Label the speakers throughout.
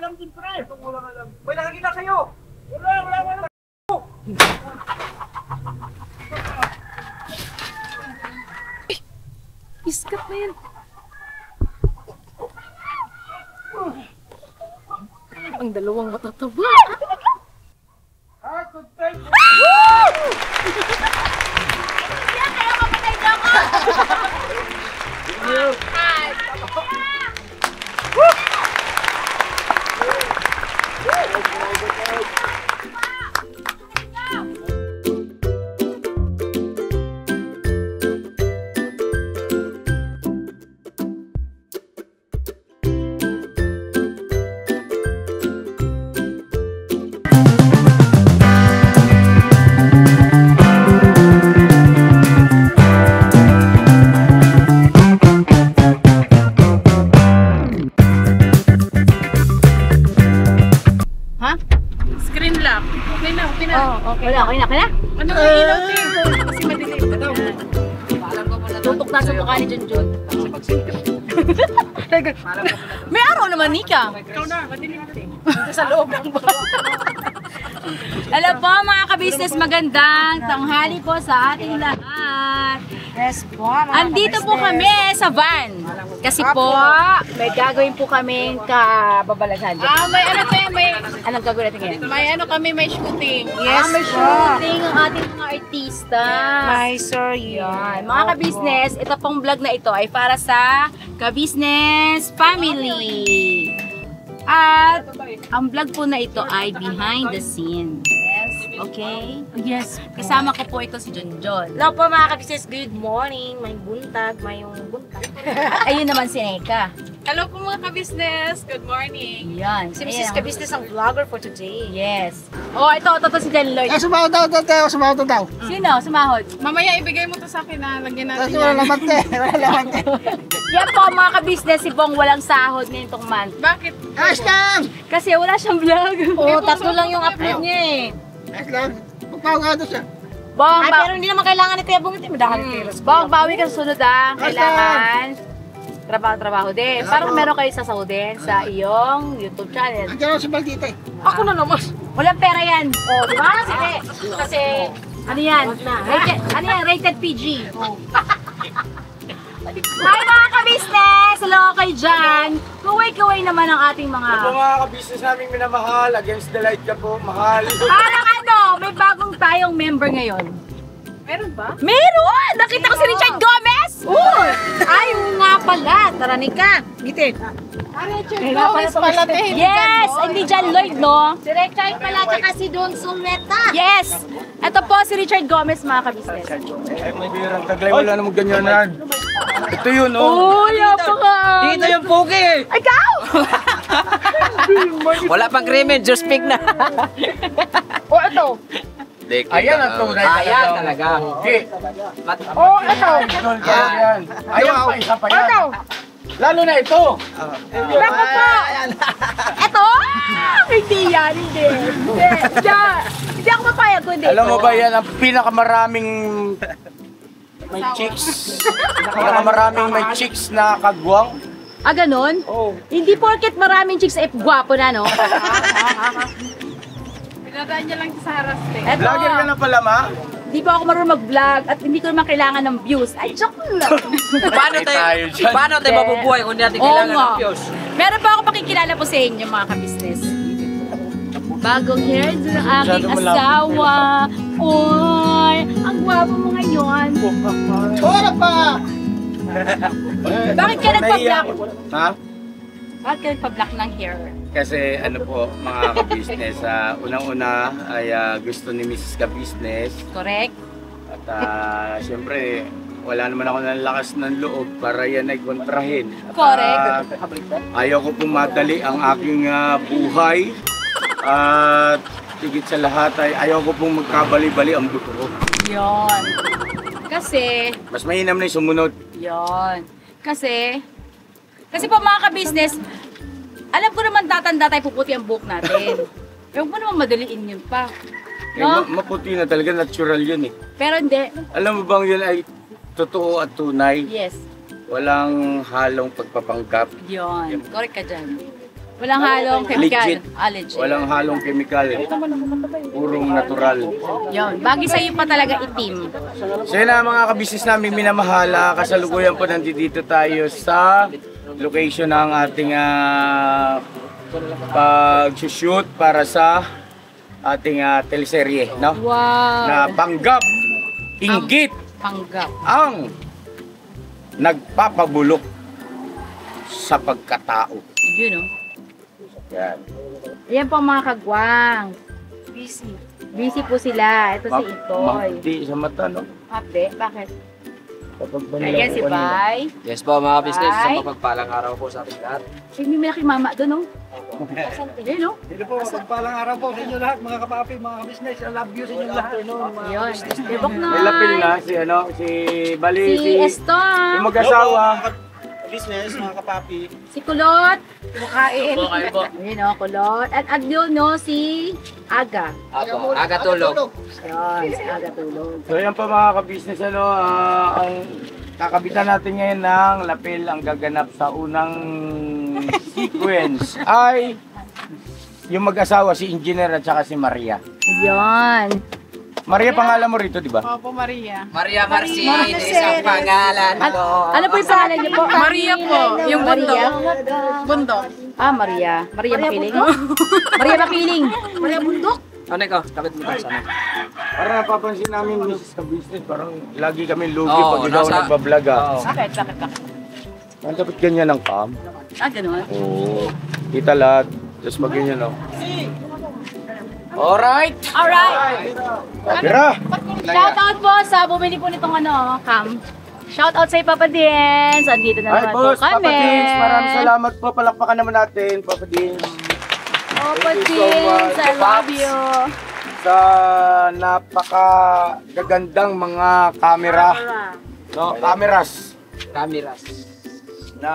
Speaker 1: alam din, pre.
Speaker 2: Itong walang alam. May nakakita sa'yo.
Speaker 1: Wala.
Speaker 3: Iskat na yan. Ang dalawang matataba.
Speaker 4: Kaya kapatay niyo ako!
Speaker 3: Screen lock. Okay na.
Speaker 4: Okay na.
Speaker 3: Ano ang ilaw din? Kasi madilim.
Speaker 4: Tutok na sa mukha ni Junjun. May araw naman, Nika.
Speaker 3: Ikaw na, madilim din. Dito sa loob ng bahay.
Speaker 4: Hello po mga ka-business, magandang tanghali po sa ating lahat.
Speaker 5: Yes po.
Speaker 4: Andito po kami sa van. Kasi po, may gagawin po kaming kababalasan.
Speaker 3: May ano pa yan,
Speaker 4: Anong gagawin natin ngayon?
Speaker 3: may shooting.
Speaker 5: Yes
Speaker 4: May
Speaker 5: po.
Speaker 4: shooting ang ating mga artista.
Speaker 5: My sir,
Speaker 4: Yan. Mga ka-business, ito pong vlog na ito ay para sa ka-business family. At ang vlog po na ito ay behind the scene. Okay?
Speaker 5: Yes.
Speaker 4: Kasama ko po ito si Junjun.
Speaker 5: Hello po mga ka-business. Good morning. May buntag.
Speaker 4: At ayun naman si Neka.
Speaker 3: Hello po mga ka-business. Good morning.
Speaker 4: Yan.
Speaker 5: Si Mrs. Ka-business ang vlogger for today.
Speaker 4: Yes. Oh, ito si Jen Lloyd.
Speaker 1: Sumahod daw.
Speaker 4: Sino? Sumahod.
Speaker 3: Mamaya ibigay mo to sa akin na lagyan natin
Speaker 1: Wala
Speaker 3: yan.
Speaker 1: laman te.
Speaker 4: Yan po mga ka-business, si Bong walang sahod ngayon itong month.
Speaker 3: Bakit?
Speaker 1: Ayos lang.
Speaker 4: Kasi wala siyang vlog.
Speaker 5: Oo, tatlo lang yung upload niya eh.
Speaker 1: Ayos lang. Magpapagado siya.
Speaker 4: Bong,
Speaker 5: Ay, pero hindi naman kailangan ni Kuya Bong ito. Madahan kilos.
Speaker 4: Bong, bawi ka sa sunod Kailangan trabaho din. Parang meron kayo sasahodin sa iyong YouTube channel.
Speaker 1: Andiyan ako si Baldita eh.
Speaker 5: Ako na naman.
Speaker 4: Walang pera yan. Oh, di ba? Kasi ano yan? Rated PG. Hi mga ka-business! Hello kayo dyan! Kuway-kuway naman ang ating mga...
Speaker 2: Ito mga ka-business namin minamahal. Against the light ka po. Mahal.
Speaker 4: Parang may bagong tayong member ngayon.
Speaker 3: Meron ba?
Speaker 4: Meron! Nakita ko si Richard Gomez!
Speaker 5: Ay, nga pala. Taranika. Gitin.
Speaker 3: Gomez pala te.
Speaker 4: Yes! Hindi John Lloyd, no?
Speaker 5: Si Richard pala, tsaka si Don Suleta.
Speaker 4: Yes! Ito po si Richard Gomez, mga ka-business.
Speaker 2: Ay, may birang taglay. Wala namang ganyanan. Ito yun, oh.
Speaker 4: Oh, yapaka!
Speaker 6: Dito yung pugi eh!
Speaker 4: Ikaw!
Speaker 6: Wala pang krimen, just pick na.
Speaker 4: Oh, ito.
Speaker 2: Ayan ang tunay.
Speaker 6: Ayan talaga.
Speaker 2: Okay.
Speaker 4: Oh, ito.
Speaker 2: Ayan. Ayan pa, isa pa yan.
Speaker 4: Ito.
Speaker 2: Lalo na ito.
Speaker 4: Naku po! Ito? Hindi yan, hindi. Hindi ako mapayag ko, hindi.
Speaker 2: Alam mo ba yan ang pinakamaraming may chicks? Pinakamaraming may chicks na kagwang?
Speaker 4: Ah, ganun?
Speaker 2: Oh.
Speaker 4: Hindi porket maraming chicks, gwapo na, no?
Speaker 3: Pinadaan niya lang sa haras te.
Speaker 4: Eto,
Speaker 2: Vlogger ka na pala, ma?
Speaker 4: di pa ako marunong mag-vlog at hindi ko naman kailangan ng views. Ay, joke lang.
Speaker 6: Paano tayo mabubuhay kung hindi natin
Speaker 4: Oo
Speaker 6: kailangan
Speaker 4: nga.
Speaker 6: ng views?
Speaker 4: Meron pa ako pakikilala po sa inyo, mga ka-business. Bagong hairdo ng aking asawa. Oy, ang gwapo mo ngayon.
Speaker 1: Wala pa.
Speaker 4: Bakit ka nagpa-black?
Speaker 2: Ha?
Speaker 4: Bakit ka nagpa-black ng hair?
Speaker 2: Kasi ano po, mga ka-business, unang-una ay gusto ni Mrs. Ka-business.
Speaker 4: Correct?
Speaker 2: At siyempre, wala naman ako ng lakas ng loob para yan ay kontrahin. At,
Speaker 4: Correct.
Speaker 2: ayaw ko pong madali ang aking buhay. At higit sa lahat ay ayaw ko pong magkabali-bali ang buto ko.
Speaker 4: Yon. Kasi,
Speaker 2: Mas mainam na yung sumunod.
Speaker 4: yon. Kasi po mga ka-business, alam ko naman tatanda tayo puputi ang buhok natin. Huwag mo naman madaliin yun pa.
Speaker 2: Eh,
Speaker 4: No?
Speaker 2: maputi na talaga, natural yun eh.
Speaker 4: Pero hindi.
Speaker 2: Alam mo bang yun ay totoo at tunay?
Speaker 4: Yes.
Speaker 2: Walang halong pagpapanggap.
Speaker 4: Yon. Correct ka dyan. Walang halong chemical.
Speaker 2: Legit.
Speaker 4: Legit.
Speaker 2: Walang halong chemical. Purong natural.
Speaker 4: Yun. Bagay sa'yo pa talaga itim.
Speaker 2: So yun na mga kabisnes namin minamahala. Kasalukuyan po nandito tayo sa location ng ating pag-shoot para sa ating teleserye, no?
Speaker 4: Wow.
Speaker 2: Na panggap, inggit
Speaker 4: Panggap.
Speaker 2: ang nagpapabulok sa pagkatao.
Speaker 4: Yun, no?
Speaker 2: Yan.
Speaker 4: Ayan po mga kagwang. Busy. Busy po sila. Ito si Itoy.
Speaker 2: Mahdi sa mata, no?
Speaker 4: Happy? Bakit?
Speaker 2: Kapag
Speaker 4: Ayan si Bay.
Speaker 6: Yes po mga business,
Speaker 4: Ay.
Speaker 6: sa mapagpalang araw po sa ating lahat.
Speaker 4: Ay, may malaki mama doon, no? Ayun, no?
Speaker 1: Dito po, pagpalang araw po sa inyo lahat, mga kapapi, mga business. I love you sa inyo lahat.
Speaker 4: Ayun. Debok na.
Speaker 2: May lapil na si Bali,
Speaker 4: Si Eston.
Speaker 2: yung mag-asawa.
Speaker 1: Business, mga kapapi.
Speaker 4: Si Kulot. Kumakain. Ayun, no? Kulot. At Agyo, no? Si Aga.
Speaker 6: Apo, aga tulog.
Speaker 4: Ayun, si Aga tulog.
Speaker 2: So yan pa mga ka-business, ang kakabitan natin ngayon ng lapil ang gaganap sa unang sequence ay yung mag-asawa si Engineer at saka si Maria.
Speaker 4: Ayun.
Speaker 2: Maria pangalan mo rito, di ba?
Speaker 3: Opo, Maria.
Speaker 6: Maria Marci, isang pangalan ko.
Speaker 4: Ano po yung pangalan niyo po?
Speaker 3: Maria po, yung bundok.
Speaker 4: Maria?
Speaker 3: Bundok.
Speaker 4: Maria. Maria Makiling? Maria Makiling. Maria Bundok?
Speaker 6: Ano ikaw? Kapit mo tayo sana.
Speaker 2: Para napapansin namin Mrs. ka-business, parang lagi kami lugi
Speaker 6: Oo,
Speaker 2: pag ikaw
Speaker 6: nasa-
Speaker 2: nagbablog
Speaker 6: Oo.
Speaker 4: Bakit?
Speaker 2: Ang dapat ganyan ang cam.
Speaker 4: Ganun.
Speaker 2: Oo. Kita lahat. Tapos mag-ganyan, no? Alright!
Speaker 4: Alright.
Speaker 2: Tira!
Speaker 4: Shoutout po sa bumili po nitong cam. Shoutout sa Papa Dins. Andito na
Speaker 2: Ay,
Speaker 4: naman po
Speaker 2: boss,
Speaker 4: kami.
Speaker 2: Papa Dins, maraming salamat po. Palakpakan naman natin, Papa Dins.
Speaker 4: Papa
Speaker 2: Thank you so
Speaker 4: Dins,
Speaker 2: much,
Speaker 4: I love
Speaker 2: Paps.
Speaker 4: you.
Speaker 2: Sa napakagagandang mga camera, no, cameras
Speaker 6: Cameras.
Speaker 2: na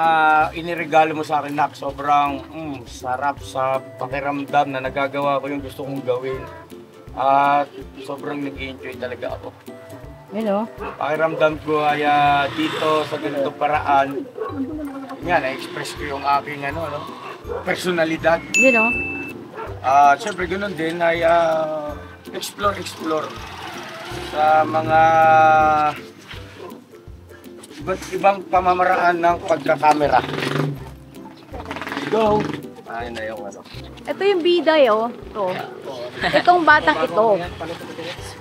Speaker 2: iniregalo mo sa akin, Nak. Sobrang sarap sa pakiramdam na nagagawa ko yung gusto kong gawin. At sobrang nag-enjoy talaga ako.
Speaker 4: Yun,
Speaker 2: Pakiramdam ko ay dito sa ganitong paraan. Yan, na-express ko yung aking personalidad.
Speaker 4: Yun,
Speaker 2: At syempre ganoon din ay explore sa mga iba't ibang pamamaraan ng pagkakamera. Go! Ayun na yung
Speaker 4: Ito yung bida, Ito. Itong batang ito.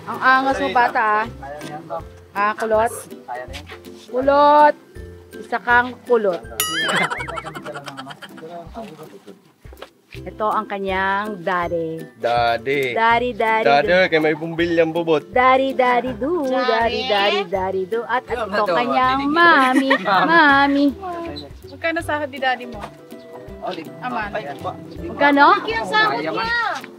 Speaker 4: Ang angas mo, bata, Kulot. Kulot. Isa kang kulot. Ito ang kanyang daddy.
Speaker 2: Daddy.
Speaker 4: Daddy.
Speaker 2: kay may bumbilyang bubot.
Speaker 4: Daddy do. At ito kanyang mami.
Speaker 3: Magkano sahod ni daddy mo? Aman.
Speaker 4: Magkano?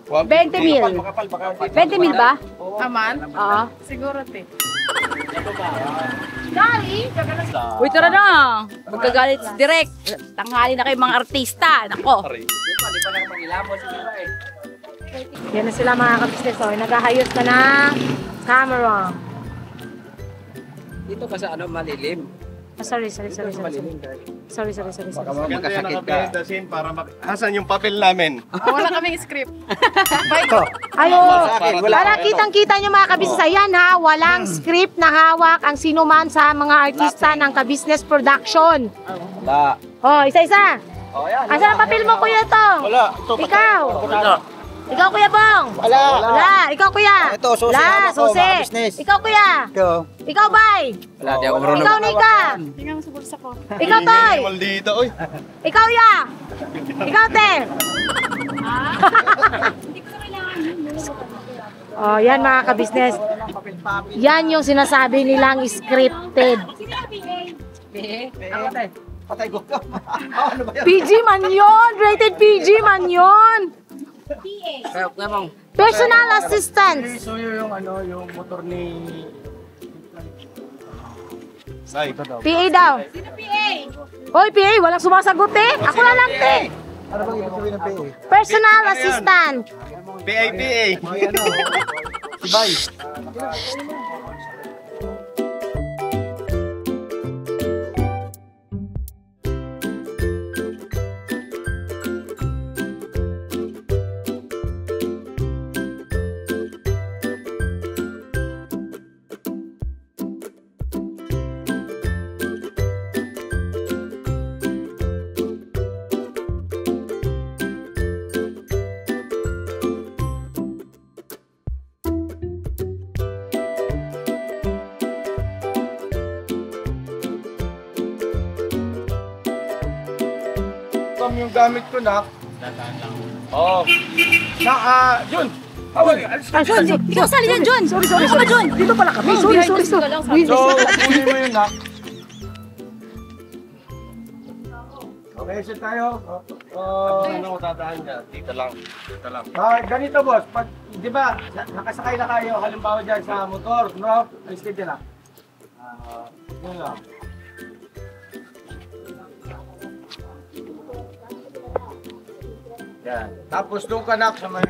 Speaker 4: 20,000. 20,000 ba?
Speaker 3: Aman?
Speaker 4: Oo.
Speaker 3: Siguro, te.
Speaker 4: Uy, tara na. Magkagalit si Direk. Tanghali na kayo mga artista. Nako.
Speaker 6: Di pa nakapag-ilabot sa iba eh.
Speaker 5: Yan na sila mga kabisnes. Naghahayos na ng camera.
Speaker 6: Dito ka sa malilim.
Speaker 5: Sorry.
Speaker 6: Malilim.
Speaker 2: Magkasakit ka.
Speaker 7: Hasan yung papel namin?
Speaker 3: Wala kaming script.
Speaker 5: Para kitang-kita nyo mga kabisnes. Ayan ha, walang script na hawak ang sinuman sa mga artista ng kabisnes production.
Speaker 2: Wala.
Speaker 5: Isa-isa. Asan ang papel mo, Kuya Tong?
Speaker 2: Wala.
Speaker 5: Ikaw. Ikaw, Kuya Bong. Wala. Ikaw, Kuya.
Speaker 1: Ito, susi.
Speaker 5: Wala,
Speaker 1: Hawak ko,
Speaker 5: susi.
Speaker 1: mga business.
Speaker 5: Ikaw, Kuya. Ikaw, Bay.
Speaker 6: Wala, di ako marunong.
Speaker 5: Ikaw, Nika.
Speaker 3: Tingnan mo sa bulsa ko.
Speaker 5: Ikaw, Toy.
Speaker 7: Maldito, oy.
Speaker 5: Ikaw, Ya. Ikaw, Te. Oh, yan mga kabisnes. Yan yung sinasabi nilang scripted.
Speaker 1: Patay ko. Ano ba yan?
Speaker 5: PG man yun! Rated PG man yun!
Speaker 6: Kaya mong.
Speaker 5: Personal assistant.
Speaker 2: So yung yung motor ni
Speaker 7: Nay,
Speaker 5: PA daw. Sino PA? Hoy, PA, walang sumasagot eh. Ako na lang, te.
Speaker 1: Ano bang ibig sabihin ng PA?
Speaker 5: Personal assistant.
Speaker 7: PA.
Speaker 1: Si Bay.
Speaker 2: Tom yung gamit ko, nak. Oo. Jun! Alis ka
Speaker 4: John, hindi ka sali dyan, John. Sorry. Ano ka, John?
Speaker 5: Dito pala kami. Sorry.
Speaker 2: So, kunin mo yun, nak. Okay, so tayo.
Speaker 7: Ano ko tatahan dyan? Dito lang.
Speaker 2: Ganito, boss. Pag, di ba, nakasakay na kayo, halimbawa dyan sa motor, no? Alis ka dyan, yun lang. Yan. Tapos doon ka, nak, sa may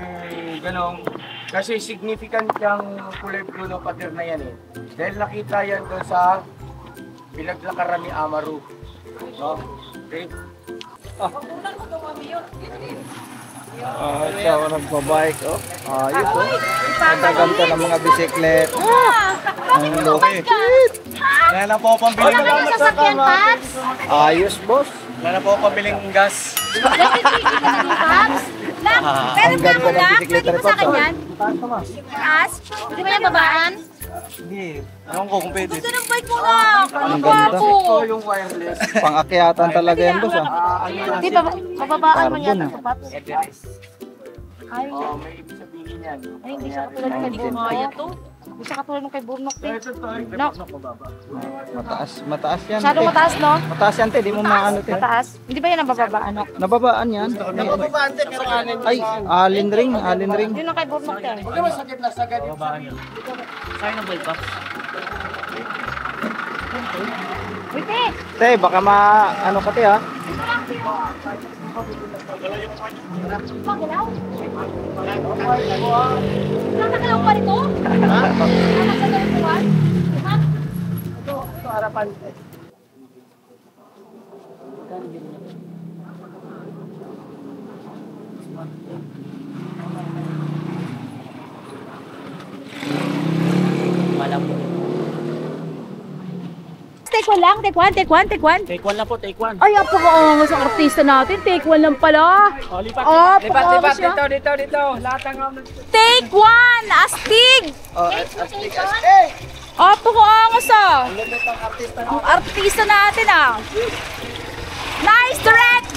Speaker 2: ganong, kasi significant yung kulay blue ng pader na yan eh. Dahil nakita yan doon sa pinaglakaran ni Amaru. No? Okay?
Speaker 1: Siya ako nagbabike, oh. Ayos, oh. Nagaganda ng mga bisiklet. Ang laki. Kaya na po akong pambiling.
Speaker 5: Ano yung sasakyan, Paps?
Speaker 1: Ayos, boss. Kaya na po akong pambiling gas.
Speaker 4: Paps? Nak, meron pa ako, Nak. Pwede mo sa akin yan? Taas? Pwede ba yung babaan?
Speaker 1: Hindi. Ewan ko kung pwede.
Speaker 4: Gusto ng bike mo, Nak. Ang
Speaker 1: Ang
Speaker 4: gwapo.
Speaker 2: Ito yung wireless.
Speaker 1: Pang-akyatan talaga yan, boss, ah.
Speaker 5: Hindi, bababaan mo yata ito, Paps. Ay,
Speaker 2: May ibig sabihin yan.
Speaker 5: ay, hindi siya katulad ng kay Burnok. Hindi siya katulad ng kay Burnok, te.
Speaker 2: Ito,
Speaker 5: No.
Speaker 1: Mataas yan,
Speaker 5: Masyadong
Speaker 1: te.
Speaker 5: mataas, no?
Speaker 1: Mataas yan, te. Di mo maano, te.
Speaker 5: Mataas. Hindi ba yan ang bababaan, no?
Speaker 1: Nababaan yan. Ay, alin ring.
Speaker 5: Yun ang kay Burnok, te.
Speaker 2: Huwag naman sakit na sagad yung
Speaker 5: Uy, te!
Speaker 1: Te, baka ano ka, te, ha?
Speaker 5: Magalaw? Nakakalaw pa rito? Nakakalaw pa?
Speaker 2: Ito, harapan.
Speaker 4: Take one lang, take one.
Speaker 1: Take one lang po, take one.
Speaker 4: Ay, apaka-angas ang artista natin. Take one lang pala.
Speaker 1: Lipat.
Speaker 4: Apaka-angas siya.
Speaker 2: Dito. Lahat ng
Speaker 4: Take one! Astig! Apaka-angas ah. Ang artista natin ah. Nice direct!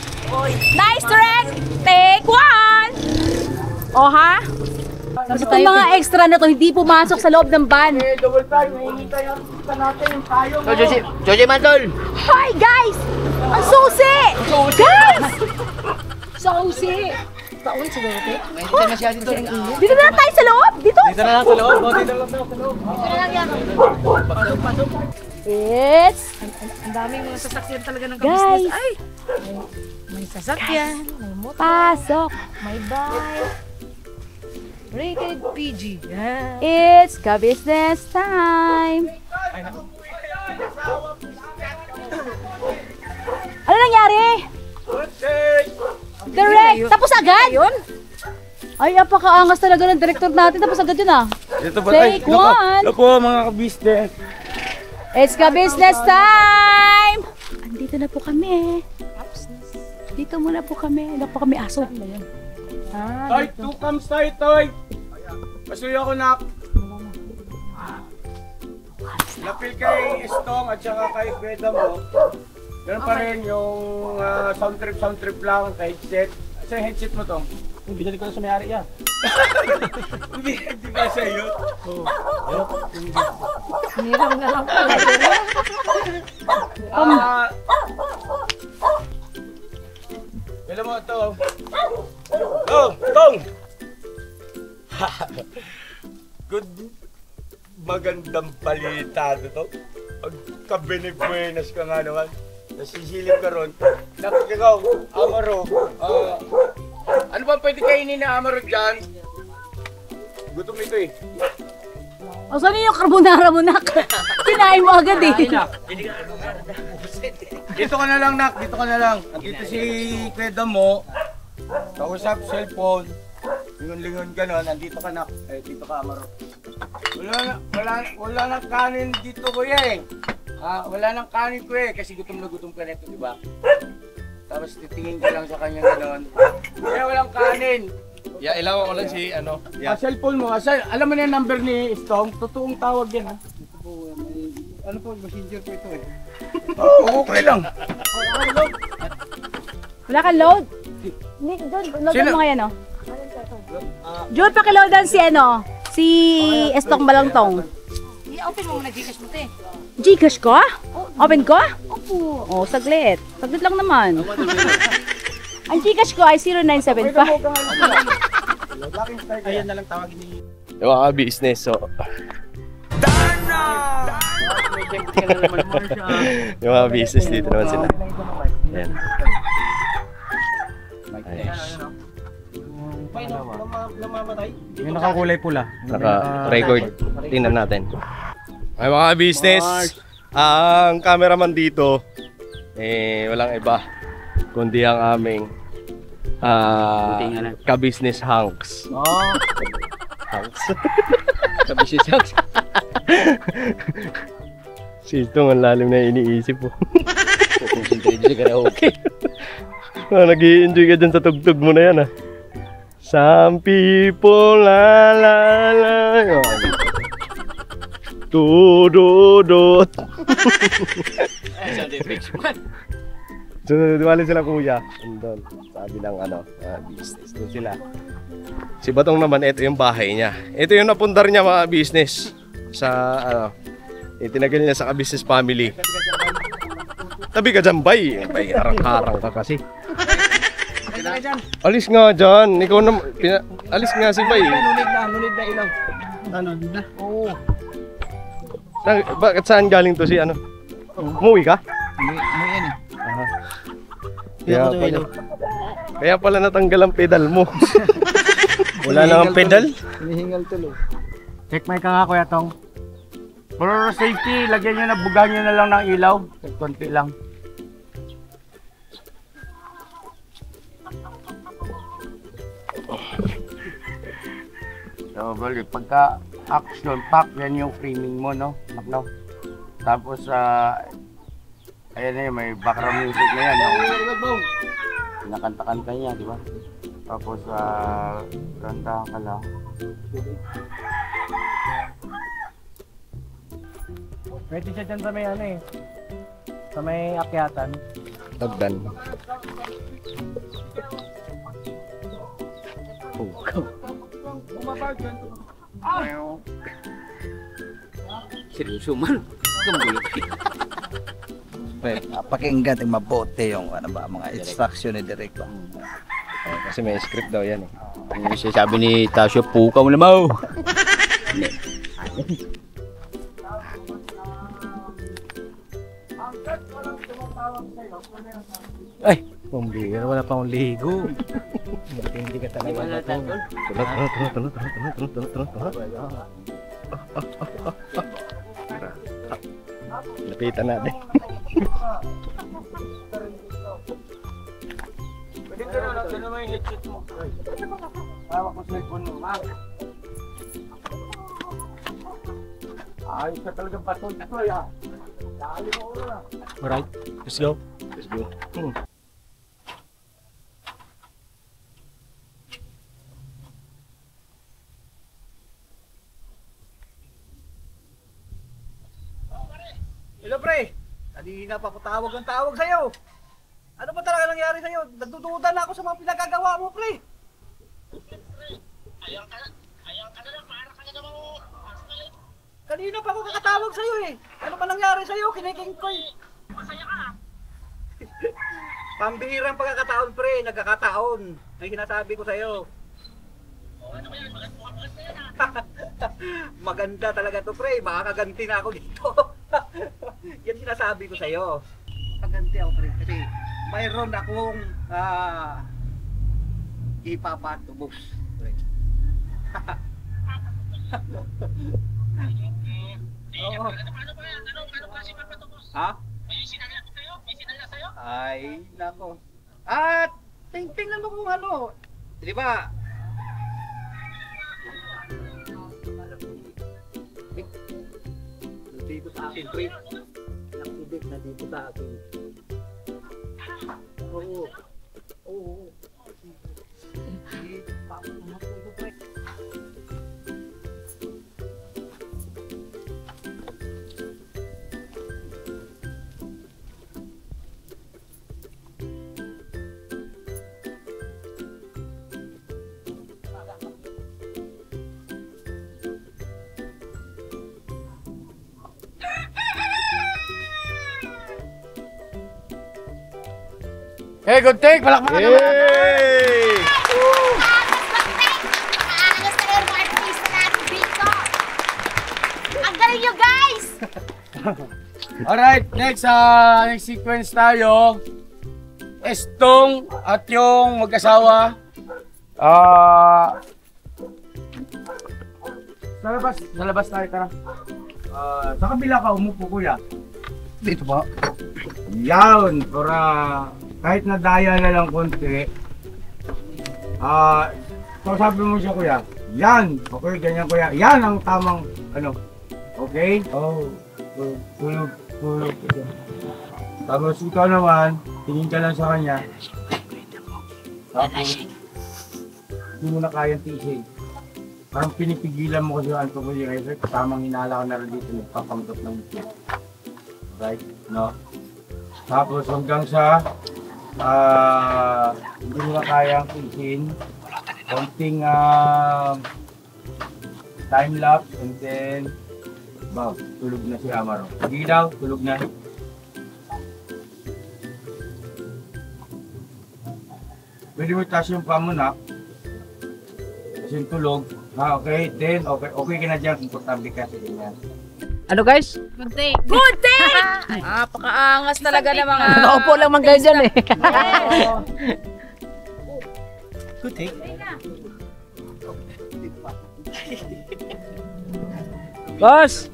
Speaker 4: Nice direct! Take one! O ha? Itong mga extra na to, hindi pumasok sa loob ng van.
Speaker 2: double time, nahihintay ang artista natin yung tayo.
Speaker 6: Joji Mantol!
Speaker 4: Hi guys! Ang susi! Guys! Susi!
Speaker 5: Taon siguro, te.
Speaker 4: Dito na lang tayo sa loob! Dito!
Speaker 1: Dito na lang sa loob. Dito na lang sa loob.
Speaker 5: Ito na lang yan.
Speaker 4: It's...
Speaker 5: Ang daming mga sasakyan talaga ng
Speaker 4: Guys!
Speaker 5: Ay! May sasakyan, may motor,
Speaker 4: Pasok!
Speaker 5: may bike. Rated PG. Yan.
Speaker 4: It's ka-business time! Ano nangyari? Direct! Tapos agad? Ay, apaka-angas talaga ng director natin. Tapos agad yun ah.
Speaker 2: Dito ba?
Speaker 4: Take one!
Speaker 2: Ito po mga ka-business.
Speaker 4: It's ka-business time! Andito na po kami. Dito muna po kami. Ano po kami aso?
Speaker 2: Toy, 2 comes tayo, Toy. Pasuyo ako, nak. Lapil kay Estong at saka kay Kweda mo. Ganun pa rin yung sound trip lang, headset. Sa headset mo to?
Speaker 1: Binalik ko na sa may-ari yan.
Speaker 2: Hindi ba sa'yo?
Speaker 5: Niram na lang pala.
Speaker 2: Alam mo ito. Tong! Good, magandang balita to. Pagka-Benebuenas ka nga naman. Nasisilip ka ron. Ikaw, Amaro. Ano ba pwede kainin na Amaro dyan? Gutom ito eh.
Speaker 4: O, saan yung carbonara mo, nak? Kinain mo agad eh.
Speaker 2: Dito ka na lang, nak. Dito ka na lang. Dito si Kweda mo. Kausap, cellphone. Lingon-lingon ka nun. Nandito ka, nak. Eh, dito ka, Amaro. Wala na kanin dito, kuya eh. Wala nang kanin ko eh. Kasi gutom na gutom ka nito, di ba? Tapos titingin ka lang sa kanya gano'n. Kaya walang kanin.
Speaker 7: Ilawan ko lang si ano.
Speaker 2: Cellphone mo. Alam mo na yung number ni Stong? Totoong tawag yan, ha?
Speaker 1: Ano po, messenger po ito, eh.
Speaker 2: Okay lang.
Speaker 4: Wala kang load? Nick, load mo ngayon, oh. Jude, pakiloadan si ano? Si Estong Balangtong.
Speaker 5: I-open mo muna Gcash mo, te.
Speaker 4: Gcash ko? Open ko? Opo. Oh, saglit. Saglit lang naman. Ang Gcash ko ay 0975.
Speaker 1: Ayan na lang tawagin ni...
Speaker 7: Yung mga business, so... Yung mga business dito naman sila. Ayan.
Speaker 1: Yung nakakulay pula.
Speaker 7: Naka-record. Tingnan natin. Ay mga business, ang cameraman dito, walang iba, kundi ang aming ka-business Hanks.
Speaker 1: Oh.
Speaker 7: Hanks. Ka-business Hanks. Sitong ang lalim na iniisip po. Okay. Nag-i-enjoy ka dyan sa tugtog mo na yan ah. Some people la la la tududot. So, diwali sila kuya. Andun, sabi ng business. Doon sila. Si Batong naman, ito yung bahay niya. Ito yung napundar niya mga business. Sa itinagal niya sa business family. Tabi ka dyan, bay. Bay, harang-harang ka kasi. Alis nga dyan. Ikaw na, alis nga si bay.
Speaker 1: Nunid na ilaw. Nunid na? Oo.
Speaker 7: Bakit saan galing to si ano? Umuwi ka?
Speaker 1: Umuwi yan eh.
Speaker 7: Kaya pala natanggal ang pedal mo. Wala nang pedal?
Speaker 1: Hinihingal tuloy.
Speaker 2: Check mic ka nga Kuya Tong. For safety, lagyan nyo na, bugahan nyo na lang ng ilaw. Konti lang. So, bali, pagka action pack, yan yung framing mo, no? No? Tapos, ayan na yun, may background music na yan. Yung kinakanta-kanta niya, di ba? Tapos, ganda ka lang. Pwede siya dyan sa may ano eh. Sa may akyatan.
Speaker 7: Tagdan.
Speaker 6: Seryoso man. Kamulo.
Speaker 1: Pakinggan yung mabuti yung mga instruction ni Direk ba?
Speaker 7: Kasi may script daw yan eh.
Speaker 6: Ang sabi ni Tasyo, pukaw na mo.
Speaker 2: Ay, pambira, wala pa akong ligo. Hindi ka talaga ito.
Speaker 7: Lapitan natin.
Speaker 2: Pwede ka na, lagyan naman yung headset mo. Hawak mo sa cellphone mo, ma. Ayos ka talagang patol ito, ya. Dali mo ulo na.
Speaker 7: Alright, let's go. Let's go.
Speaker 1: Hello pre, kanina pa ako tawag sa'yo. Ano ba talaga nangyari sa'yo? Nagdududa na ako sa mga pinagagawa mo pre. Ayaw ka na lang, para ka na naman. Kanina pa ako kakatawag sa'yo eh. Ano ba nangyari sa'yo? Kiniking ko eh. Masaya ka. Pambihirang pagkakataon pre, nagkakataon. May sinasabi ko sa'yo. Ano ba yan? Maganda yan ha. Maganda talaga to pre, baka kaganti na ako dito. Yan sinasabi ko sa'yo. Kaganti ako pre, kasi mayroon akong ipapatubos pre. Oo. Paano ba yan? Paano kasi mapatubos? Ha? May sinalya ko kayo? May sinalya sa'yo? Ay, nako. At tingnan mo kung ano. Di ba? Dito sa akin, pre. Nakibig na dito sa akin. Oo. Oo.
Speaker 2: Hey, good take! Palakpakan naman!
Speaker 7: Yay!
Speaker 5: Nakaagas na yung mga artista natin dito. Ang galing nyo, guys!
Speaker 2: Alright, next sequence tayo. Estong at yung mag-asawa. Sa labas tayo, tara. Sa kabila ka, umupo kuya.
Speaker 1: Dito po.
Speaker 2: Yan, para kahit nadaya na lang konti. Sabi mo siya kuya. Yan, okay, ganyan kuya. Yan ang tamang, ano, okay? Oh, tulog. Tapos ikaw naman, tingin ka lang sa kanya. Tapos, hindi mo na kayang tiisin. Parang pinipigilan mo kasi ang tungkol yung effect. Tamang hinala ka na rin dito, nagpapanggap ng ito. Right? No? Tapos hanggang sa hindi mo na kayang tiisin. Konting time-lapse and then tulog na si Amaro. Sige daw, tulog na. Pwede mo taas yung paa mo na. Kasi yung tulog. Okay, then okay ka na dyan. Importante ka sa ganyan.
Speaker 8: Ano guys?
Speaker 3: Good take.
Speaker 4: Good take! Napakaangas talaga ng mga...
Speaker 8: Nakaupo lang man kayo dyan eh.
Speaker 1: Good take.
Speaker 8: Boss!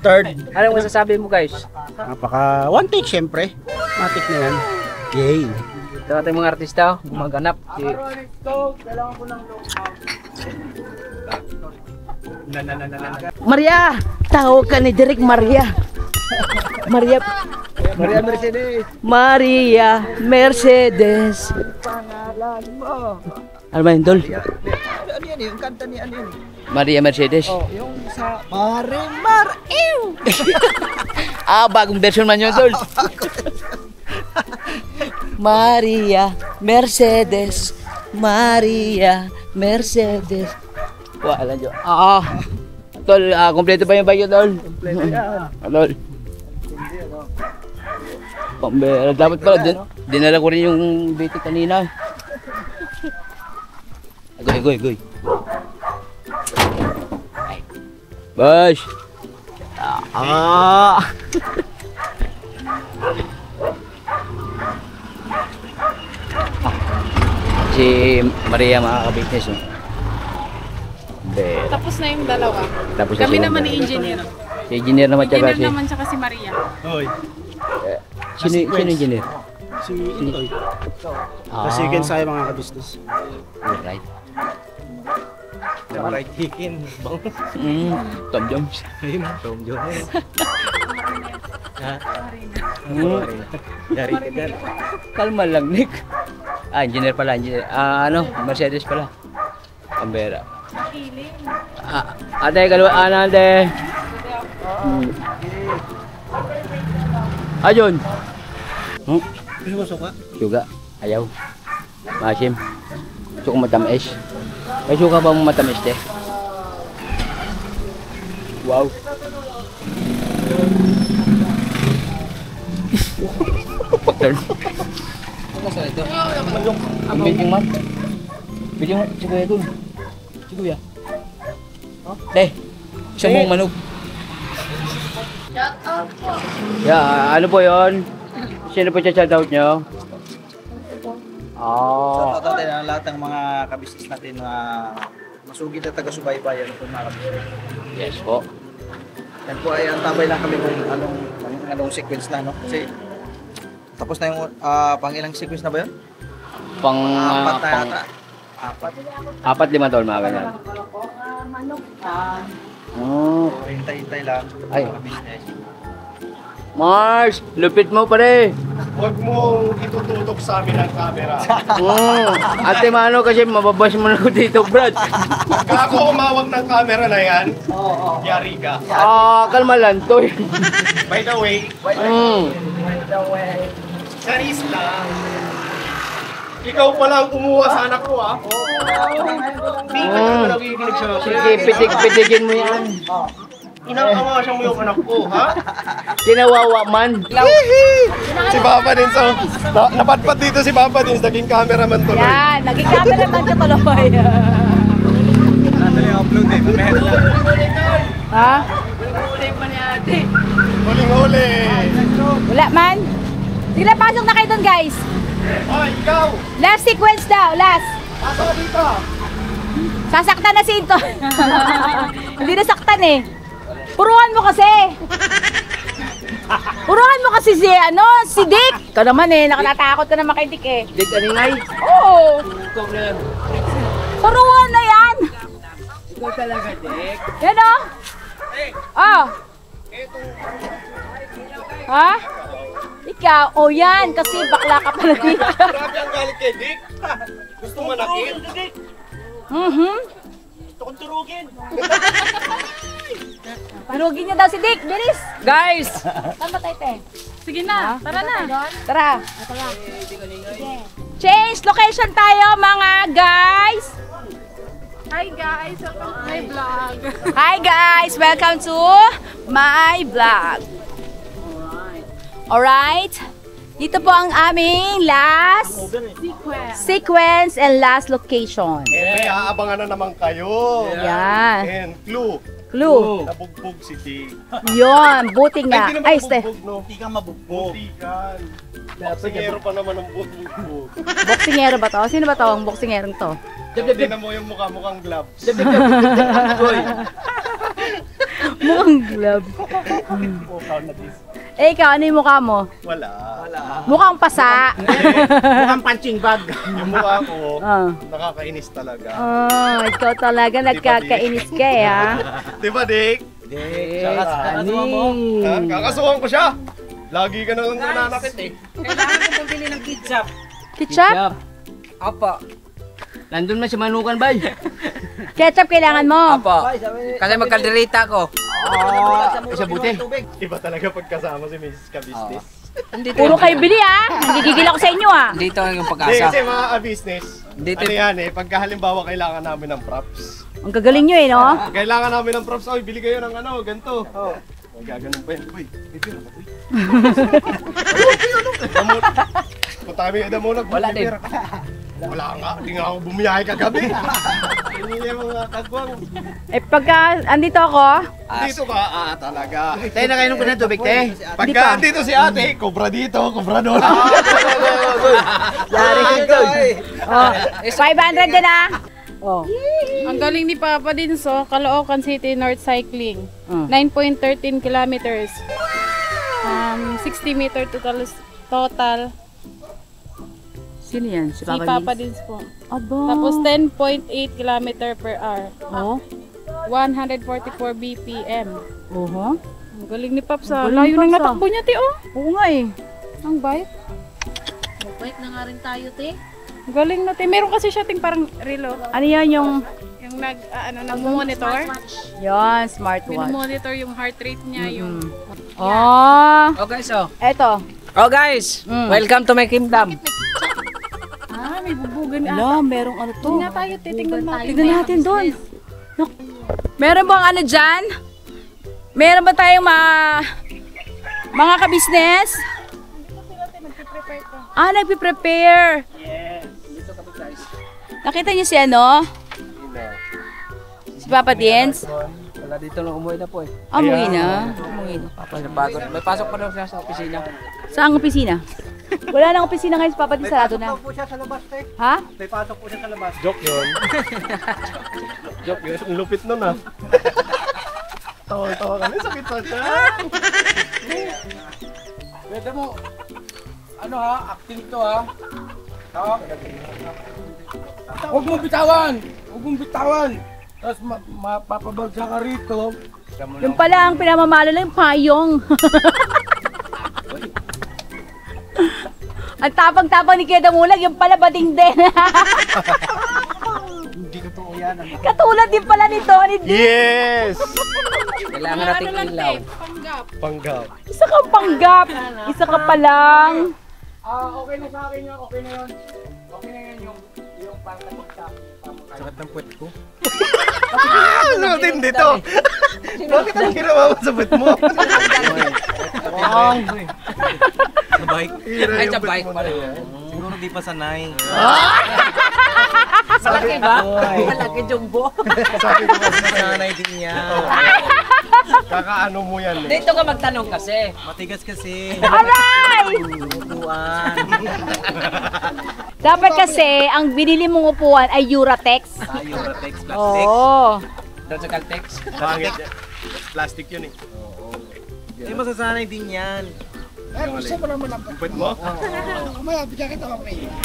Speaker 1: Third.
Speaker 8: Anong masasabi mo guys?
Speaker 1: Napaka one take syempre. Matik na yan. Yay.
Speaker 8: Ito ating mga artista, gumaganap. Maria! Tawag ka ni Derek Maria. Maria
Speaker 1: Mercedes.
Speaker 8: Maria Mercedes. Ano ba yun, Dol?
Speaker 1: Ano yan yung kanta ni ano yun?
Speaker 8: Maria Mercedes.
Speaker 1: Oh, yung sa Marimar. Ew!
Speaker 8: Bagong version man yun, Dol. Maria Mercedes. Maria Mercedes. Wala dyan. Tol, kompleto ba yung bike yun, Tol?
Speaker 1: Kompleto yan.
Speaker 8: Tol. Pambera. Dapat pala, dinala ko rin yung bete kanina. Goy. Boss! Si Maria mga ka-business.
Speaker 3: Tapos na yung dalawa.
Speaker 8: Tapos
Speaker 3: Kami
Speaker 8: sila.
Speaker 3: naman ni engineer.
Speaker 8: Si engineer naman tsaka
Speaker 3: Engineer
Speaker 8: si...
Speaker 3: naman tsaka si Maria.
Speaker 1: Hoy.
Speaker 8: Sino engineer?
Speaker 1: Si Itoy. Kasi again sa mga ka-business.
Speaker 8: Right.
Speaker 7: Right chicken. Bang.
Speaker 8: Tom Jones.
Speaker 7: Ayun, Tom Jones. Yari ka dyan.
Speaker 8: Kalma lang, Nick. Engineer pala. Engineer. Mercedes pala. Pambera. Ate, ate. Ayun.
Speaker 1: Gusto mo suka?
Speaker 8: Suga. Ayaw. Masim. Suka matamis. May suka ba mong matamis, te? Wow. Turn. Ang bidyong man. Bidyong si Kuya dun. Si Kuya. Te, isang buong manok. Yeah, ano po yun? Sino po siya shoutout nyo?
Speaker 1: Shout out natin ang lahat ng mga kabisnes natin na masugid na taga-subaybayan ng mga kabisnes.
Speaker 8: Yes po.
Speaker 1: Yan po ay antabay lang kami kung anong sequence na, no? Kasi tapos na yung pang-ilang sequence na ba yun? Apat na yata.
Speaker 8: Apat, 5 tol mga ganyan.
Speaker 1: Hintay-hintay lang.
Speaker 8: Ay.
Speaker 1: Mga business.
Speaker 8: Mars, lupit mo pare.
Speaker 7: Huwag mong itututok sa amin ang camera.
Speaker 8: Ate Mano kasi mababas mo na ako dito, Brad.
Speaker 7: Pagka ako umawag ng camera na yan, yari ka.
Speaker 8: Kalma lang to.
Speaker 7: By the way, Charis lang. Ikaw palang kumuha sa anak ko, ah. Hindi ka naman nakikinig sa...
Speaker 8: Sige, pitik-pitigin mo yan.
Speaker 7: Inakawasan mo yung anak ko, ha?
Speaker 8: Kinawawa man.
Speaker 7: Si Papa Dins, oh. Napadpad dito si Papa Dins, naging cameraman tuloy.
Speaker 4: Yan, naging cameraman ka tuloy.
Speaker 1: Natali yung upload eh. Mamaya na lang.
Speaker 4: Ha?
Speaker 7: Huling-huli.
Speaker 4: Wala man. Sige na, pasok na kayo dun, guys.
Speaker 7: Oh, ikaw.
Speaker 4: Last sequence daw, last.
Speaker 7: Pasok ka dito.
Speaker 4: Sasaktan na si Into. Hindi nasaktan eh. Puruhan mo kasi. Puruhan mo kasi si, si Dick. Ikaw naman eh, nakatatakot ka naman kay Dick eh.
Speaker 8: Dick, aningay.
Speaker 4: Oo.
Speaker 8: Ikaw na.
Speaker 4: Puruhan na yan.
Speaker 8: Ikaw talaga, Dick.
Speaker 4: Yan o. Oh. Ha? Ikaw, yan, kasi bakla ka pala dito.
Speaker 7: Grabe ang galit kay Dick. Gusto manakit?
Speaker 8: Gusto kong turugin.
Speaker 4: Turugin niya daw si Dick, bilis.
Speaker 8: Guys!
Speaker 4: Saan ba tayo, te?
Speaker 3: Sige na, tara na.
Speaker 4: Tara. Change location tayo, mga guys.
Speaker 3: Hi guys, welcome to my vlog.
Speaker 4: Hi guys, welcome to my vlog. Alright. Dito po ang aming last sequence and last location.
Speaker 7: May aabangan na naman kayo.
Speaker 4: Yan.
Speaker 7: And clue.
Speaker 4: Clue.
Speaker 7: Nabugbog si Dick.
Speaker 4: Yun, buti nga.
Speaker 7: Hindi
Speaker 4: Ay,
Speaker 7: naman bugbog, no? Hindi ka mabugbog. Butikan. Boksingero pa naman ang bugbog.
Speaker 4: boksingero ba to? Sino ba to ang boksingerong to?
Speaker 7: Tingnan mo yung mukhang gloves.
Speaker 4: Mukhang glove. Eh, ikaw, ano yung mukha mo?
Speaker 7: Wala.
Speaker 4: Mukhang pasa.
Speaker 8: Mukhang punching bag.
Speaker 7: Yung mukha ko,
Speaker 4: Ah.
Speaker 7: nakakainis talaga.
Speaker 4: Oh, ikaw talaga nagkakainis ka eh, ha?
Speaker 7: Di ba, Dick? Kakasuhan ko siya. Lagi ka na lang nananakit eh.
Speaker 8: Kailangan ko pambili ng ketchup.
Speaker 4: Ketchup?
Speaker 8: Apa. Nandun man si Manukan, bay.
Speaker 4: Ketchup kailangan mo.
Speaker 8: Apa. Kasi magkalderita ko. Isa buti.
Speaker 7: Iba talaga pagkasama si Mrs. Kabisnes.
Speaker 4: Puro kayo bili, ha? Nagigigil ako sa inyo, ha?
Speaker 8: Dito ang yung
Speaker 7: Hindi,
Speaker 8: pag-asa.
Speaker 7: kasi mga business,
Speaker 8: Dito.
Speaker 7: ano yan eh, pagka halimbawa kailangan namin ng props.
Speaker 4: Ang gagaling nyo, eh, no?
Speaker 7: Kailangan namin ng props, oy, bili kayo ng ganito. Oh. Gaganon pa yan. Uy, ito na ba? Kung tayo may edam mo
Speaker 8: Wala din.
Speaker 7: Wala nga, hindi nga ako bumiyahe kagabi. Hindi yung mga kagwang.
Speaker 4: Eh, pagka andito ako,
Speaker 7: Dito ka, talaga.
Speaker 8: Tayo na kayo nung ng tubig, te.
Speaker 7: Pagka andito si ate, kobra dito, kobra doon.
Speaker 8: Yari ka,
Speaker 4: oh, 500 din, ha? Oh.
Speaker 3: Ang galing ni Papa din, so, Caloocan City North Cycling. 9.13 kilometers. 60 meter total.
Speaker 4: Sino yan? Si
Speaker 3: Si Papa din po.
Speaker 4: Aba.
Speaker 3: Tapos 10.8 kilometer per hour.
Speaker 4: Oh.
Speaker 3: 144 BPM.
Speaker 4: Oho.
Speaker 3: Ang galing ni Paps,
Speaker 4: Ang
Speaker 3: layo
Speaker 4: galing,
Speaker 3: ng
Speaker 4: Paps,
Speaker 3: natakbo niya, ti, oh.
Speaker 4: Oo nga, eh.
Speaker 3: Ang bike.
Speaker 4: Bike na nga rin tayo, te.
Speaker 3: Ang galing na, ti. Meron kasi siya ting parang relo.
Speaker 4: Ano yan yung...
Speaker 3: Yung nag-monitor.
Speaker 4: Yan, smartwatch.
Speaker 3: Monitor yung heart rate niya, yung...
Speaker 4: Oh.
Speaker 8: Oh guys, oh.
Speaker 4: Eto.
Speaker 8: Oh guys, welcome to my kingdom.
Speaker 3: Ah, may bubugan
Speaker 4: Ala, merong ano to.
Speaker 3: Tingnan tayo, titingnan natin.
Speaker 4: Tignan natin doon. Meron bang ano dyan? Meron ba tayong mga ka-business? Ah, nagpiprepare.
Speaker 8: Yes. Dito kami guys.
Speaker 4: Nakita niyo si ano? Si Papa Dins?
Speaker 8: Wala dito lang umuwi na po eh.
Speaker 4: Umuwi na. Umuwi na.
Speaker 8: Pagod. May pasok pa daw siya sa opisina.
Speaker 4: Saan opisina? Wala nang opisina ngayon si Papa Dins, sarado na.
Speaker 1: Pasok po siya sa labas, te.
Speaker 4: Ha?
Speaker 1: May pasok po siya sa labas.
Speaker 7: Joke yun. Joke yun. Ang lupit nun ah. Tawa-tawa kami. Sakit sa siya.
Speaker 2: Pwede mo, ano ha, acting to ha. Ha? Huwag mo bitawan! Huwag mong bitawan! Tapos mapapabagsa ka rito.
Speaker 4: Yung pala ang pinamamala lang yung payong. Ang tapang-tapang ni Kuya Damulag, yung pala bading din.
Speaker 1: Hindi totoo yan.
Speaker 4: Katulad din pala ni Tony D.
Speaker 7: Yes!
Speaker 8: Kailangan natin ilaw.
Speaker 3: Panggap.
Speaker 7: Panggap.
Speaker 4: Isa kang panggap. Isa ka pa lang.
Speaker 2: Okay na sa akin yun, okay na yun. Okay na yun yung pangkatagsa.
Speaker 8: Sakit ng puwet ko.
Speaker 7: Ano din dito? Bakit ang ginawa mo sa puwet mo?
Speaker 8: Sa bike. Ay, sa bike pa rin. Siguro di pa sanay.
Speaker 4: Malaki ba? Malaki jumbo.
Speaker 8: Sabi ko kasi sanay din yan.
Speaker 7: Kakaano mo yan eh.
Speaker 4: Dito ka magtanong kasi.
Speaker 8: Matigas kasi.
Speaker 4: Aray!
Speaker 8: Upuan.
Speaker 4: Dapat kasi, ang binili mong upuan ay Uratex.
Speaker 8: Uratex, plastic.
Speaker 4: Oo.
Speaker 8: Doon sa Caltex.
Speaker 7: Bakit? Plastic yun eh.
Speaker 8: Eh, masasanay din yan.
Speaker 7: Ang puwet mo?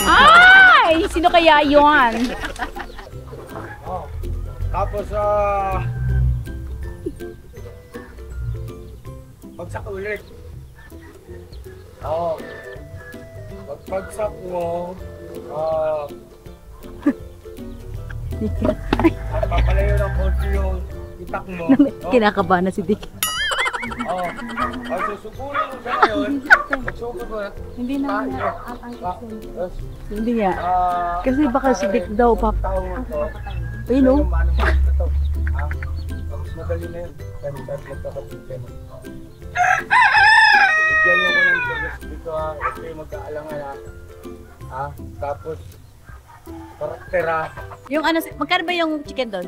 Speaker 4: Ay! Sino kaya yun?
Speaker 2: Tapos, pagsak ulit. Oo. Pagpagsak mo, papalayo ng konti yung itak mo.
Speaker 4: Kinakabahan na si Dick.
Speaker 2: Oo. Pag susupurin mo siya ngayon, pagsupot mo,
Speaker 3: Hindi na
Speaker 4: Hindi nga.
Speaker 2: kasi
Speaker 4: baka si Dick daw, Pap.
Speaker 2: Ayun o. Mas madali na yun. Pero kahit magkakapit ka na. Bigyan niyo ko ng sugas dito ha. Ito yung magkaalangan ha. Tapos, karaktera.
Speaker 4: Yung ano, magkano ba yung chicken doon?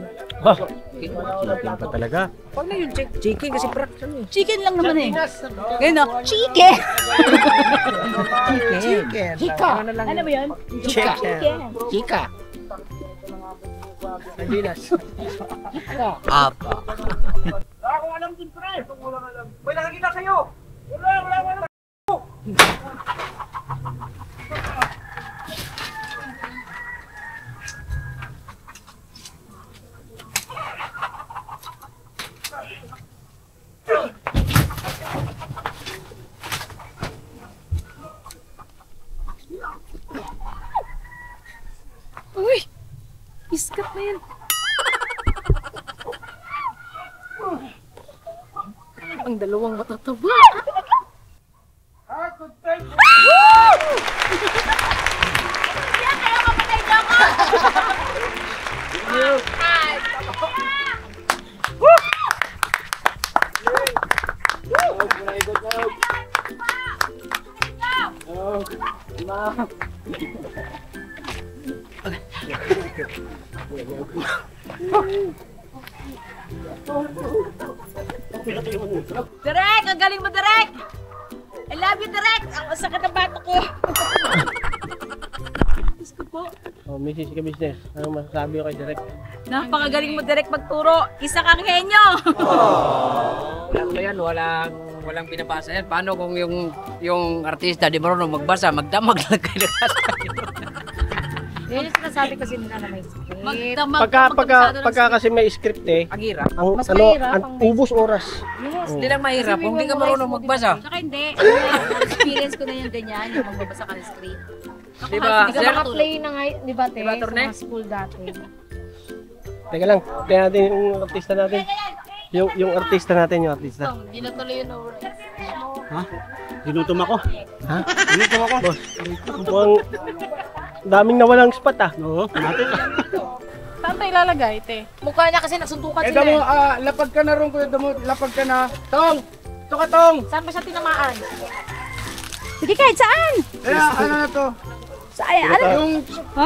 Speaker 8: Chicken pa talaga.
Speaker 4: Huwag na yung chicken kasi fraction eh. Chicken lang naman eh. Ngayon o, chicken!
Speaker 8: Chicken.
Speaker 2: Chika.
Speaker 4: Ano ba yun?
Speaker 8: Chicken.
Speaker 2: Chika.
Speaker 8: Sardinas. Apa.
Speaker 1: Wala akong alam din, pre. Walang alam. May nakakita sa'yo. Wala.
Speaker 3: Uy! Iskat na yan. Ang dalawang matataba.
Speaker 4: Direk! Ang galing mo, Direk! I love you, Direk! Ang sakit ng bato ko. Gusto po.
Speaker 7: Oh, Mrs. Ka-Business, ano masasabi ko kay Direk?
Speaker 4: Napakagaling mo, Direk, magturo. Isa kang henyo.
Speaker 9: Ano yan, walang binabasa yan. Paano kung yung artista di marunong magbasa, magdamag lang kayo.
Speaker 5: Yan yung sinasabi kasi nila na may script.
Speaker 7: Pagka kasi may script eh,
Speaker 9: Ang hirap.
Speaker 7: ang
Speaker 5: Mas
Speaker 7: ano,
Speaker 5: mahirap
Speaker 7: ang
Speaker 5: ang may-
Speaker 7: ubos oras.
Speaker 5: Yes.
Speaker 9: Hindi lang mahirap kung hindi ka marunong magbasa.
Speaker 4: Saka hindi. Experience ko na yung ganyan, yung magbabasa ka ng script. Ako,
Speaker 9: Di ba,
Speaker 4: hindi ka
Speaker 9: sir?
Speaker 4: makatulog.
Speaker 5: Play na nga, di ba, te?
Speaker 9: Di ba,
Speaker 5: Sa
Speaker 9: Torne?
Speaker 5: mga school dati.
Speaker 7: Teka lang, tingnan natin yung artista natin. Yung artista natin, yung artista.
Speaker 3: Hindi na tuloy yun over.
Speaker 7: Dinutom ako. Ha? Dinutom ako. Boss, mukhang daming nawalang spot ah. Oo, natin.
Speaker 3: Saan tayo ilalagay, te?
Speaker 5: Mukha niya kasi nagsuntukan
Speaker 2: Eh,
Speaker 5: sila
Speaker 2: damo,
Speaker 5: eh.
Speaker 2: lapag ka na ron, kuya damo, lapag ka na. Tong! Ito ka, Tong!
Speaker 5: Saan ba siya tinamaan?
Speaker 4: Sige, kahit saan.
Speaker 2: Kaya, ano na to?
Speaker 4: Saan? Ano?
Speaker 2: Yung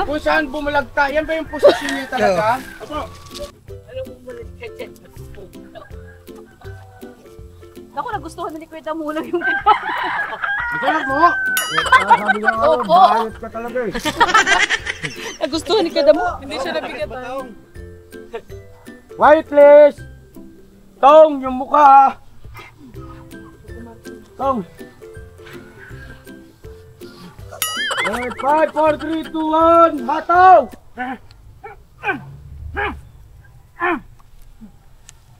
Speaker 2: kung saan bumalagta, yan ba yung posisyon niya talaga?
Speaker 4: Ako, nagustuhan na ni Kuya Damulag yung...
Speaker 2: Ito na po! Sabi nga ako,
Speaker 4: Opo.
Speaker 2: bayot ka talaga eh.
Speaker 4: Nagustuhan ni Kuya Damulag.
Speaker 3: Hindi siya nabigatan.
Speaker 2: White please! Tong, yung mukha! Tong! Okay, 5, 4, 3, 2, 1, hataw!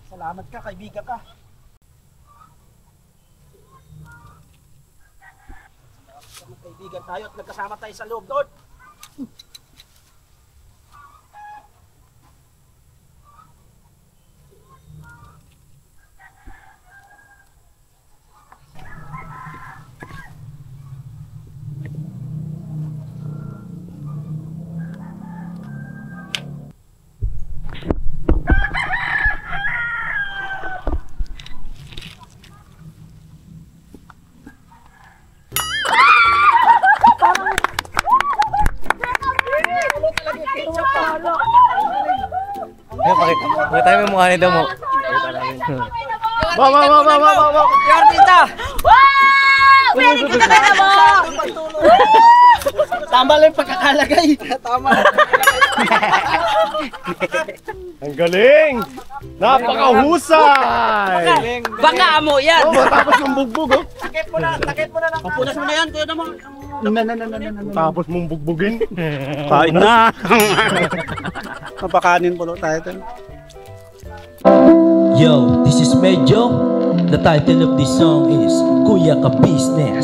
Speaker 2: Salamat ka, kaibigan ka. Kaibigan tayo at nagkasama tayo sa loob doon.
Speaker 8: Patay mo yung mukha nito mo.
Speaker 7: Ba.
Speaker 9: Yung artista!
Speaker 4: Wow! Very good na mo!
Speaker 8: Tama lang yung pagkakalagay. Tama.
Speaker 7: Ang galing! Napakahusay!
Speaker 9: Baka amo yan!
Speaker 7: Tapos yung bugbog, oh.
Speaker 1: Takip mo na lang.
Speaker 8: Papunas mo na yan, kuya naman.
Speaker 7: Tapos mong bugbugin.
Speaker 10: Kain na. Papakanin po tayo ito.
Speaker 11: Yo, this is Medyo. The title of this song is Kuya Ka Business.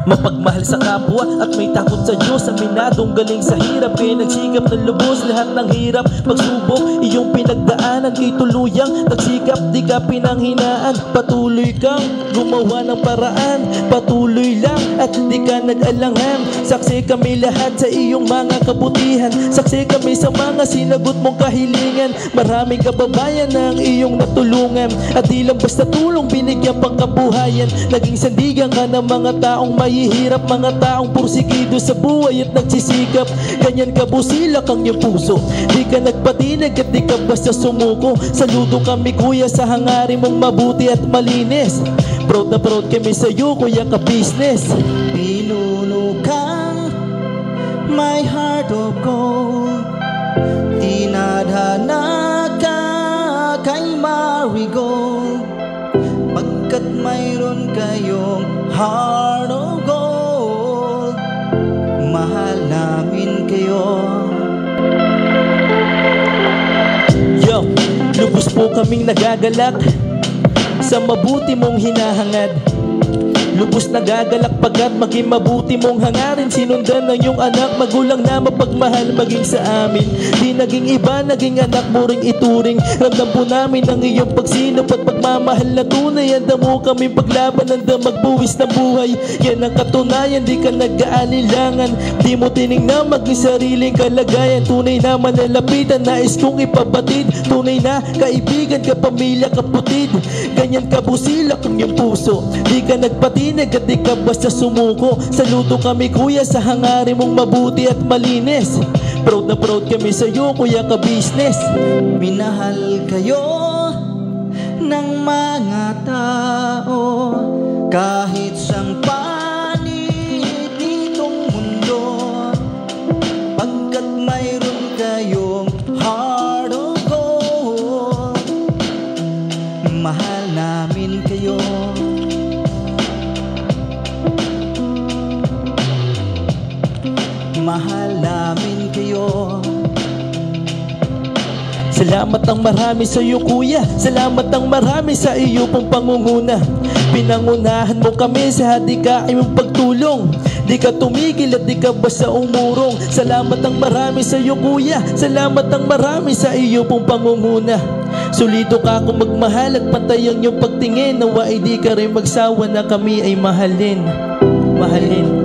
Speaker 11: Mapagmahal sa kapwa at may takot sa Diyos. Aminadong galing sa hirap, kaya nagsikap ng lubos. Lahat ng hirap, pagsubok, iyong pinagdaanan. Kay tuluyang nagsikap, di ka pinanghinaan. Patuloy kang gumawa ng paraan. Patuloy lang at di ka nag-alangan. Saksi kami lahat sa iyong mga kabutihan. Saksi kami sa mga sinagot mong kahilingan. Maraming kababayan na ang iyong natulungan. At di lang basta tulong, binigyan pang kabuhayan. Naging sandigan ka ng mga taong mahihirap, mga taong pursigido sa buhay at nagsisikap. Ganyan ka busilak ang iyong puso, di ka nagpatinag at di ka basta sumuko. Saludo kami kuya sa hangarin mong mabuti at malinis. Proud na proud kami sa iyo, Kuya Ka Business. Pinunukang my heart of gold, tinadhana ka kay Marigold. Pagkat mayroon kayong heart of gold, mahal namin kayo. Yo, lubos po kaming nagagalak sa mabuti mong hinahangad. Lubos nagagalak pagkat maging mabuti mong hangarin. Sinundan ng iyong anak, magulang na mapagmahal maging sa amin. Di naging iba, naging anak mo ring ituring. Ramdam po namin ang iyong pagsinop at pagmamahal na tunay. Handa mo kami paglaban, handa magbuwis ng buhay. Yan ang katunayan, di ka nag-aalilangan. Di mo tinignan maging sariling kalagayan. Tunay na manalapitan, nais kong ipabatid. Tunay na kaibigan, kapamilya, kaputid. Ganyan kabusilak ang iyong puso, di ka nagpatinag at di ka basta sumuko. Saludo kami kuya sa hangarin mong mabuti at malinis. Proud na proud kami sa iyo, Kuya Ka Business. Minahal kayo ng mga tao kahit sang panig nitong mundo. Pagkat mayroon kayong heart of gold, mahal namin kayo. Mahal namin kayo. Salamat ang marami sa iyo kuya, salamat ang marami sa iyo pong pangunguna. Pinangunahan mo kami sa hadikain mong pagtulong. Di ka tumigil at di ka basta umurong. Salamat ang marami sa iyo kuya, salamat ang marami sa iyo pong pangunguna. Solido ka kung magmahal at pantay ang iyong pagtingin. Nawa ay di ka rin magsawa na kami ay mahalin. Mahalin.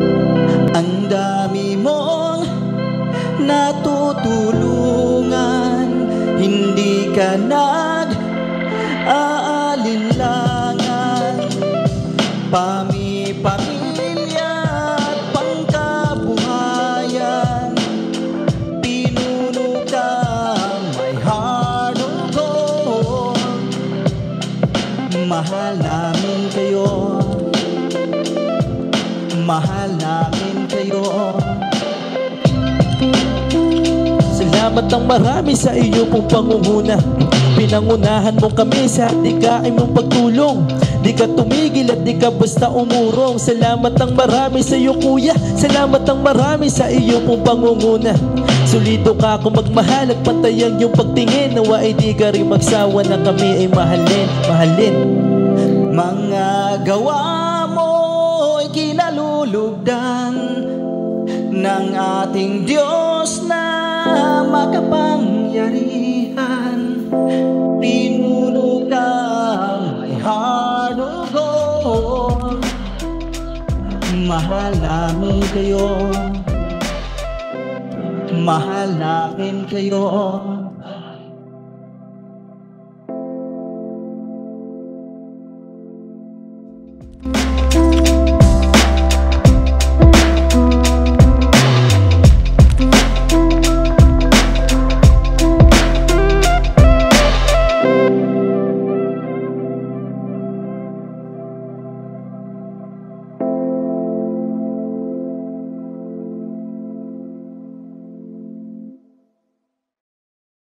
Speaker 11: Ang dami mong natutulungan, hindi ka nag-aalinlangan. Pamilya at pangkabuhayan, pinuno ka may heart of gold. Mahal namin kayo, mahal namin kayo. Salamat ang marami sa iyo pong pangunguna. Pinangunahan mo kami sa hadikain mong pagtulong. Di ka tumigil at di ka basta umurong. Salamat ang marami sa iyo kuya, salamat ang marami sa iyo pong pangunguna. Solido ka kung magmahal at pantay ang iyong pagtingin. Nawa ay di ka rin magsawa na kami ay mahalin. Mahalin. Mga gawa mo'y kinalulugdan ng ating Diyos na makapangyarihan. Pinuno ka may heart of gold. Mahal namin kayo, mahal namin kayo.